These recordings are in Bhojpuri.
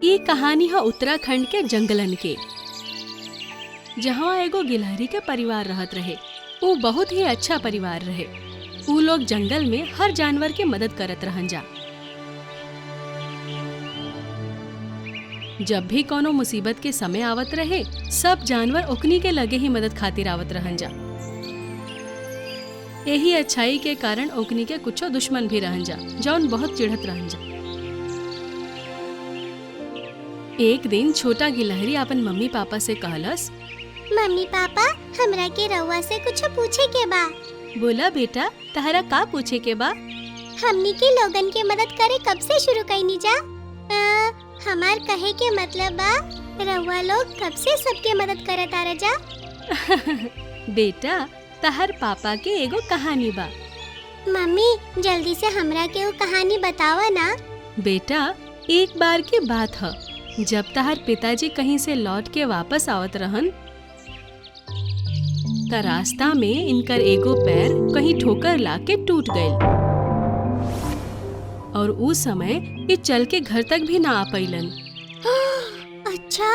ई कहानी है उत्तराखंड के जंगलन के, जहाँ एगो गिलहरी के परिवार रहत रहे। वो बहुत ही अच्छा परिवार रहे। वो लोग जंगल में हर जानवर के मदद करत रहन जा। जब भी कोनो मुसीबत के समय आवत रहे, सब जानवर ओकनी के लगे ही मदद खातिर आवत रहन जा। यही अच्छाई के कारण ओकनी के कुछो दुश्मन भी रहन जा, जौन बहुत चिढ़त रहन जा। एक दिन छोटा गिलहरी अपन मम्मी पापा से कहलस, मम्मी पापा, हमरा के रउआ से कुछ पूछे के बा। बोला बेटा, तहरा का पूछे के बा? हमनी के लोगन के मदद करे कब से शुरू कईनी जा? हमार कहे के मतलब बा, रउआ लोग कब से सबके मदद करत आ जा? बेटा, तहर पापा के एगो कहानी बा। मम्मी, जल्दी से हमरा के वो कहानी बतावा ना। बेटा, एक बार की बात है, जब तहर पिताजी कहीं से लौट के वापस आवत रहन, त रास्ता में इनकर एगो पैर कहीं ठोकर लाके टूट गईल और उस समय ये चल के घर तक भी ना आ पाइलन। अच्छा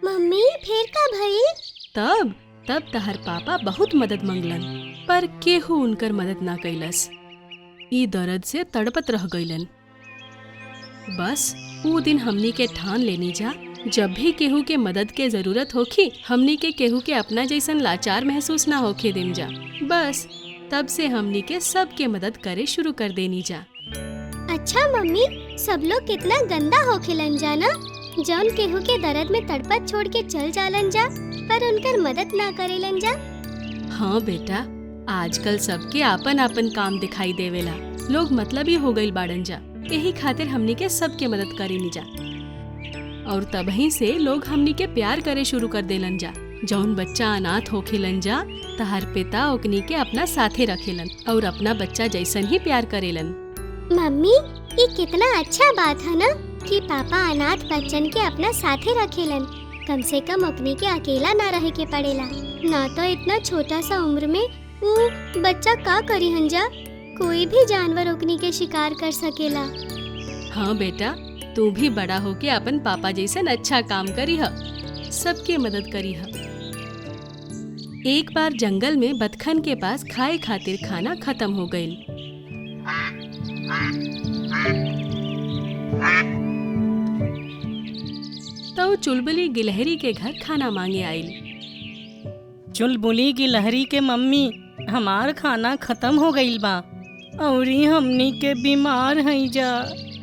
मम्मी, फिर का भई? तब तहर पापा बहुत मदद मंगलन, पर केहू उनकर मदद ना कैलस। ई दर्द से तड़पत रह गईलन। बस वो दिन हमनी के ठान लेनी जा, जब भी केहू के मदद के जरूरत होखी, हमनी के केहू के अपना जैसन लाचार महसूस ना होखे देम जा। बस तब से हमनी के सबके मदद करे शुरू कर देनी जा। अच्छा मम्मी, सब लोग कितना गंदा होखेलन जा ना, जौन केहू के दर्द में तड़पत छोड़ के चल जालन जा, पर उनकर मदद ना करेलन जा। हाँ बेटा, आजकल सबके आपन आपन काम दिखाई देवेला। लोग मतलबी हो गईल बाड़न जा, यही खातिर हमनी के सबके मदद करेनी जा। और तबही से लोग हमनी के प्यार करे शुरू कर देलन जा। जौन बच्चा अनाथ होखेलन जा, तहर पिता ओकनी के अपना साथे रखेलन और अपना बच्चा जैसन ही प्यार करेलन। मम्मी, ये कितना अच्छा बात है ना कि पापा अनाथ बच्चन के अपना साथे रखेलन। कम से कम ओकनी के अकेला ना रहे के पड़ेला। ना तो इतना छोटा सा उम्र में वो बच्चा का करी हंजा, कोई भी जानवर ओकनी के शिकार कर सकेला। हाँ बेटा, तू भी बड़ा होके अपन पापा जैसन अच्छा काम करी ह, सबके मदद करी ह। एक बार जंगल में बतखन के पास खाए खातिर खाना खत्म हो गईल। तो चुलबुली गिलहरी के घर खाना मांगे आईल। चुलबुली गिलहरी के मम्मी, हमार खाना खत्म हो गईल बा औरी हमनी के बीमार हई जा,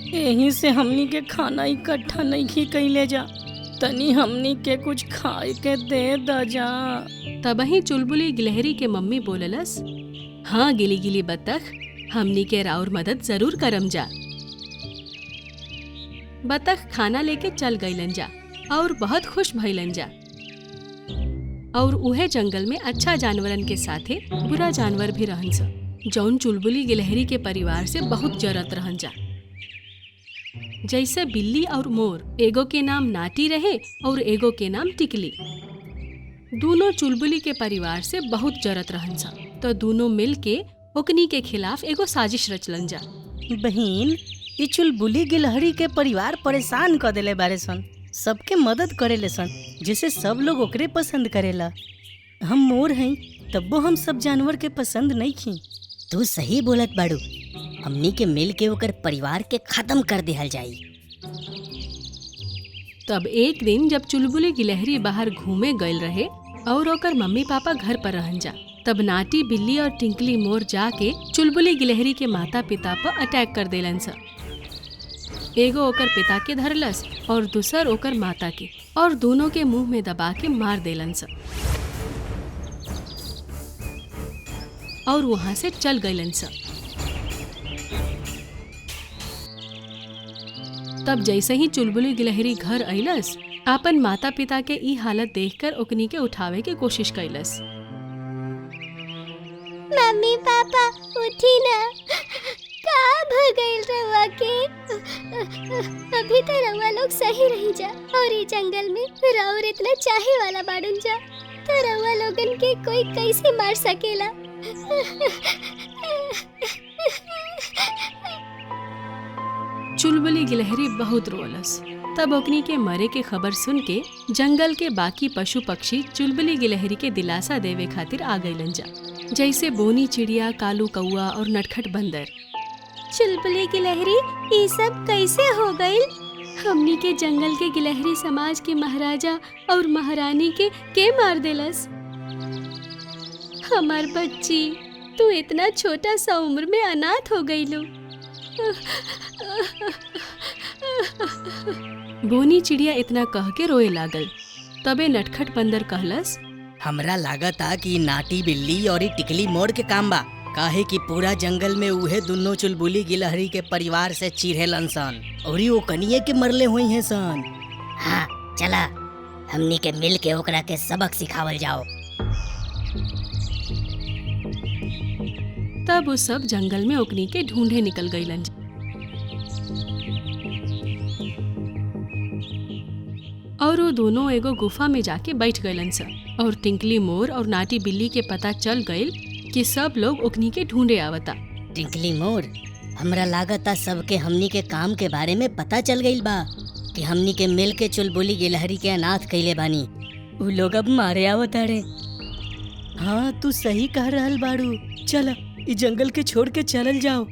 यही से हमनी के खाना इकट्ठा नहीं कइले जा। तनी हमनी के कुछ खाए के दे द जा। तबही चुलबुली गिलहरी के मम्मी बोललस, हाँ गिली गिली बतख, हमनी के राउर मदद जरूर करम जा। बतख खाना लेके चल गईलन जा और बहुत खुश भइलन जा। और उहे जंगल में अच्छा जानवरन के साथे बुरा जानवर भी रहन सा, जौन चुलबुली गिलहरी के परिवार से बहुत जरत रहन जा। जैसे बिल्ली और मोर, एगो के नाम नाटी रहे और एगो के नाम टिकली। दोनों चुलबुली के परिवार से बहुत जरत रहन सा, तो दोनों मिल के ओकनी के खिलाफ एगो साजिश रचलन जा। बहिन, ये चुलबुली गिलहरी के परिवार परेशान कर देले बारे सन, सबके मदद करेले सन, जिसे सब लोग ओकरे पसंद करेला। हम मोर हई, तब्बो हम सब जानवर के पसंद नहीं खी। तू सही बोलत बाड़ू, हमनी के मिल के ओकर परिवार के खत्म कर देहल जाई। तब एक दिन जब चुलबुली गिलहरी बाहर घूमे गईल रहे और ओकर मम्मी पापा घर पर रहन जा, तब नाटी, बिल्ली और टिंकली मोर जाके चुलबुली गिलहरी के माता पिता पर अटैक कर देलन सा। एगो ओकर पिता के धरलस और दूसर ओकर माता के, और दोनों के मुंह में दबा के मार देलन सा और वहां से चल गईलन सा। तब जैसे ही चुलबुली गिलहरी घर अइलस, अपन माता पिता के ई हालत देखकर ओकनी के उठावे के कोशिश कैलस। मम्मी पापा, उठी ना, का भगैल रवा के? अभी तो रवा लोग सही रही जा, और ये जंगल में राउर इतना चाहे वाला बाड़न जा, तो रवा लोगन के कोई कैसे मार सकेला? चुलबुली गिलहरी बहुत रोलस तब ओकनी के मरे के खबर सुन के जंगल के बाकी पशु पक्षी चुलबुली गिलहरी के दिलासा देवे खातिर आ गईलन जा, जैसे बोनी चिड़िया, कालू कौआ और नटखट बंदर। चुलबुली गिलहरी, ये सब कैसे हो गई? हमनी के जंगल के गिलहरी समाज के महाराजा और महारानी के मार देलस। हमार बच्ची, तू इतना छोटा सा उम्र में अनाथ हो गई लो। बोनी चिड़िया इतना कह के रोए लागल। तबे नटखट बंदर कहलस, हमरा लागता कि नाटी बिल्ली और टिकली मोड़ के काम बा, काहे कि पूरा जंगल में उहे दुनो चुलबुली गिलहरी के परिवार से चिढ़ेलन सन और वो कनिए के मरले हुई हैं सन। हाँ चला, हमनी के मिल के ओकरा के सबक सिखावल जाओ। तब वो सब जंगल में ओकनी के ढूंढे निकल गईलन। और वो दोनों एगो गुफा में जाके बैठ गईलन स। और टिंकली मोर और नाटी बिल्ली के पता चल गईल कि सब लोग ओकनी के ढूंढे आवता। टिंकली मोर, हमरा लागता सबके हमनी के काम के बारे में पता चल गईल बा कि हमनी के मिल के चुलबुली गिलहरी के अनाथ कइले बानी। उ लोग अब मारे आवता रे। हाँ तू सही कह रहल बाड़ू, चल इस जंगल के छोड़ के चलल जाओ।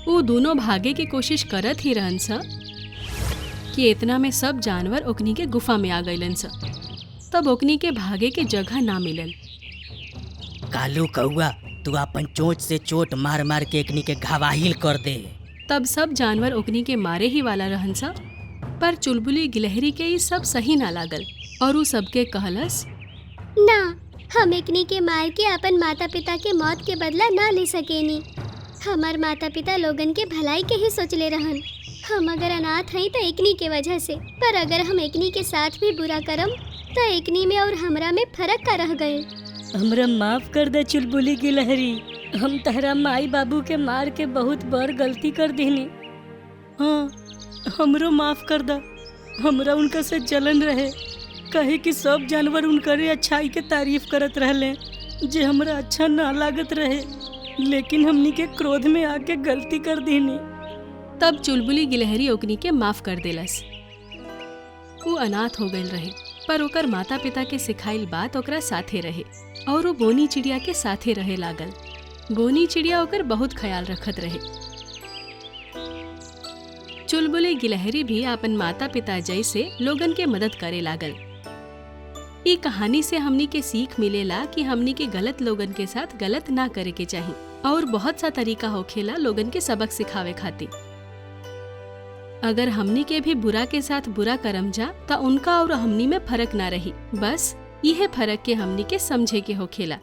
वो दोनों भागे की कोशिश करत ही रहन स कि इतना में सब जानवर ओकनी के गुफा में आ गईलन स। तब ओकनी के भागे के जगह ना मिलल। कालू कौआ, तू अपन चोंच से चोट मार मार के एकनी के घावाहिल कर दे। तब सब जानवर ओकनी के मारे ही वाला रहन सा, पर चुलबुली गिलहरी के ई सब सही ना लागल और उ सबके कहलस, ना, हम एकनी के मार के अपन माता पिता के मौत के बदला ना ले सकेनी। हमार माता पिता लोगन के भलाई के ही सोचले रहन। हम अगर अनाथ हई तो एकनी के वजह से, पर अगर हम एकनी के साथ भी बुरा करम तो एकनी में और हमरा में फर्क का रह गए। हमरा माफ कर दे चुलबुली गिलहरी, हम तहरा माई बाबू के मार के बहुत बड़ गलती कर दीनी। हाँ हमरो माफ कर दा, हमरा उनका से जलन रहे, कहे कि सब जानवर उनकरे अच्छाई के तारीफ करत रहले जे हमरा अच्छा ना लागत रहे, लेकिन हमनी के क्रोध में आके गलती कर दीनी। तब चुलबुली गिलहरी ओकनी के माफ कर देलस। वो अनाथ हो गईल रहे, पर ओकर माता पिता के सिखाइल बात ओकरा साथे रहे और वो बोनी चिड़िया के साथे रहे लागल। बोनी चिड़िया ओकर बहुत ख्याल रखत रहे। चुलबुली गिलहरी भी अपन माता पिता जैसे लोगन के मदद करे लागल। ई कहानी से हमनी के सीख मिलेला कि हमनी के गलत लोगन के साथ गलत ना करे के चाहिए और बहुत सा तरीका होखेला लोगन के सबक सिखावे खातिर। अगर हमनी के भी बुरा के साथ बुरा करम जा तो उनका और हमनी में फर्क ना रही, बस यह फर्क के हमनी के समझे के होखेला।